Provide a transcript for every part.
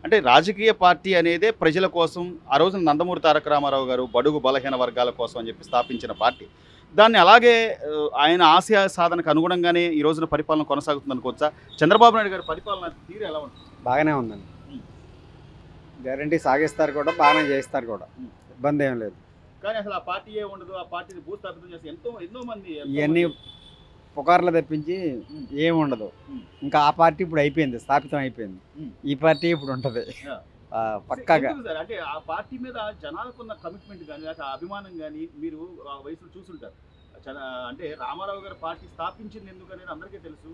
అంటే రాజకీయ పార్టీ అనేదే ప్రజల కోసం ఆ రోజున నందమూరి తారక రామారావు గారు బడుగు బలహీన వర్గాల కోసం అని చెప్పి స్థాపించిన పార్టీ. దాన్ని అలాగే ఆయన ఆశయ సాధనకు అనుగుణంగానే ఈ రోజున పరిపాలన కొనసాగుతుంది అనుకోవచ్చా? చంద్రబాబు నాయుడు గారి పరిపాలన తీరు ఎలా ఉంటుంది? బాగానే ఉందండి. గ్యారంటీ సాగిస్తారు కూడా, బాగానే చేస్తారు కూడా, ఇబ్బంది ఏం లేదు. కానీ అసలు ఆ పార్టీయే ఉండదు. ఆ పార్టీని భూస్థాపితం చేసి ఎన్నో మంది ఇవన్నీ పుకార్లు తెప్పించి ఏమి ఉండదు. ఇంకా ఆ పార్టీ ఇప్పుడు అయిపోయింది, స్థాపితం అయిపోయింది. ఈ పార్టీ ఇప్పుడు ఉంటుంది పక్కాగా. సార్ అంటే ఆ పార్టీ మీద జనాలకున్న కమిట్మెంట్ కానీ లేక అభిమానం కానీ మీరు ఆ వయసులో చూసుంటారు. అంటే రామారావు గారు పార్టీ స్థాపించింది ఎందుకు అనేది అందరికీ తెలుసు.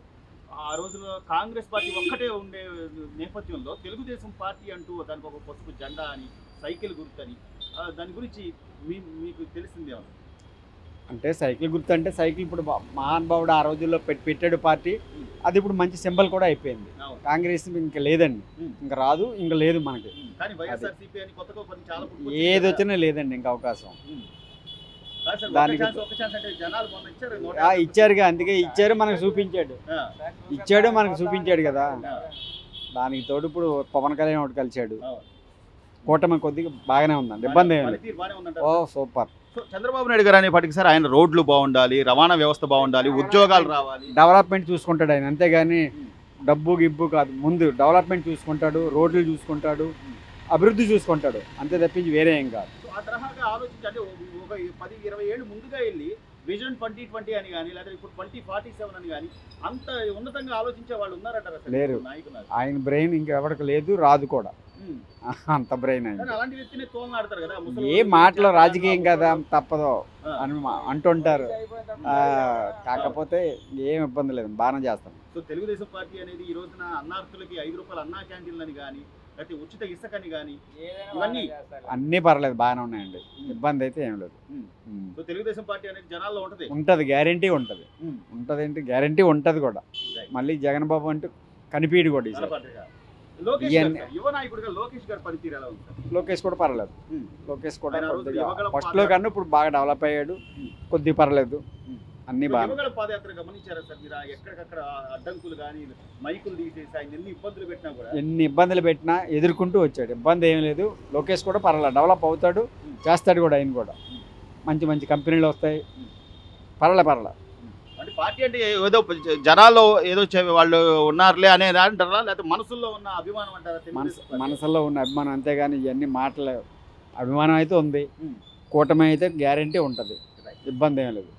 ఆ రోజులో కాంగ్రెస్ పార్టీ ఒక్కటే ఉండే నేపథ్యంలో తెలుగుదేశం పార్టీ అంటూ దానికి ఒక పసుపు జెండా అని, సైకిల్ గుర్తని, దాని గురించి మీకు తెలిసిందేమో. అంటే సైకిల్ గుర్తు అంటే సైకిల్ ఇప్పుడు మహానుభావుడు ఆ రోజుల్లో పెట్టాడు పార్టీ. అది ఇప్పుడు మంచి సింబల్ కూడా అయిపోయింది. కాంగ్రెస్ ఇంకా లేదండి, ఇంకా రాదు, ఇంకా లేదు మనకి. ఏది వచ్చినా లేదండి ఇంకా అవకాశం. దానికి ఇచ్చారుగా, అందుకే ఇచ్చారు, మనకు చూపించాడు కదా. దానికి తోడు ఇప్పుడు పవన్ కళ్యాణ్ ఒకటి కలిశాడు. కూటమి కొద్దిగా బాగానే ఉందండి, ఇబ్బంది ఏమి లేదు. ఓ సూపర్. చంద్రబాబు నాయుడు గారు అనేప్పటికీ సార్ ఆయన రోడ్లు బాగుండాలి, రవాణా వ్యవస్థ బాగుండాలి, ఉద్యోగాలు రావాలి, డెవలప్మెంట్ చూసుకుంటాడు ఆయన, అంతేగాని డబ్బు గిబ్బు కాదు. ముందు డెవలప్మెంట్ చూసుకుంటాడు, రోడ్లు చూసుకుంటాడు, అభివృద్ధి చూసుకుంటాడు, అంతే తప్పించి వేరే ఏం కాదు. ఆ తరహాగా ఆలోచించి అంటే ఒక 10-20 ఏళ్ళు ముందుగా వెళ్ళి విజన్ 2020 అని కానీ లేదా ఇప్పుడు 2047 అని కానీ అంత ఉన్నతంగా ఆలోచించే వాళ్ళు ఉన్నారంటారు? లేరు. ఆయన బ్రెయిన్ ఇంకెవరికి లేదు, రాదు కూడా. అంత బ్రెయిన్ ఆయన. అలాంటి వ్యక్తిని తోలనాడతారు కదా. ఏ మాటలో రాజకీయం కదా, తప్పదో అని అంటుంటారు. కాకపోతే ఏం ఇబ్బంది లేదు, బాగానే చేస్తాం. సో తెలుగుదేశం పార్టీ అనేది ఈ రోజున అన్నార్థులకి 5 రూపాయల అన్నా క్యాంటీన్లు అని కానీ లేకపోతే ఉచిత ఇసుకని కానీ ఇవన్నీ అన్నీ పర్లేదు, బాగానే ఉన్నాయండి, ఇబ్బంది అయితే ఏం లేదు. సో తెలుగుదేశం పార్టీ అనేది జనాల్లో ఉంటుంది, గ్యారంటీ ఉంటుంది. ఏంటి గ్యారంటీ ఉంటుంది కూడా. మళ్ళీ జగన్ బాబు అంటూ కనిపీడు కూడా. లోకేష్ కూడా పర్లేదు. లోకేష్ కూడా ఫస్ట్ లో కన్నా ఇప్పుడు బాగా డెవలప్ అయ్యాడు, కొద్దిగా పర్లేదు, అన్ని బాగా. ఎన్ని ఇబ్బందులు పెట్టినా ఎదుర్కొంటూ వచ్చాడు, ఇబ్బంది ఏం లేదు. లోకేష్ కూడా పర్లేదు, డెవలప్ అవుతాడు, చేస్తాడు కూడా. ఆయన కూడా మంచి మంచి కంపెనీలు వస్తాయి, పర్లే. అంటే పార్టీ అంటే ఏదో జనాల్లో ఏదో వాళ్ళు ఉన్నారులే అనేది అంటారా, లేకపోతే మనసుల్లో ఉన్న అభిమానం అంటారా? మనసులో ఉన్న అభిమానం, అంతేగాని ఇవన్నీ మాటలు. అభిమానం అయితే ఉంది, కూటమి అయితే గ్యారంటీ ఉంటుంది, ఇబ్బంది ఏం లేదు.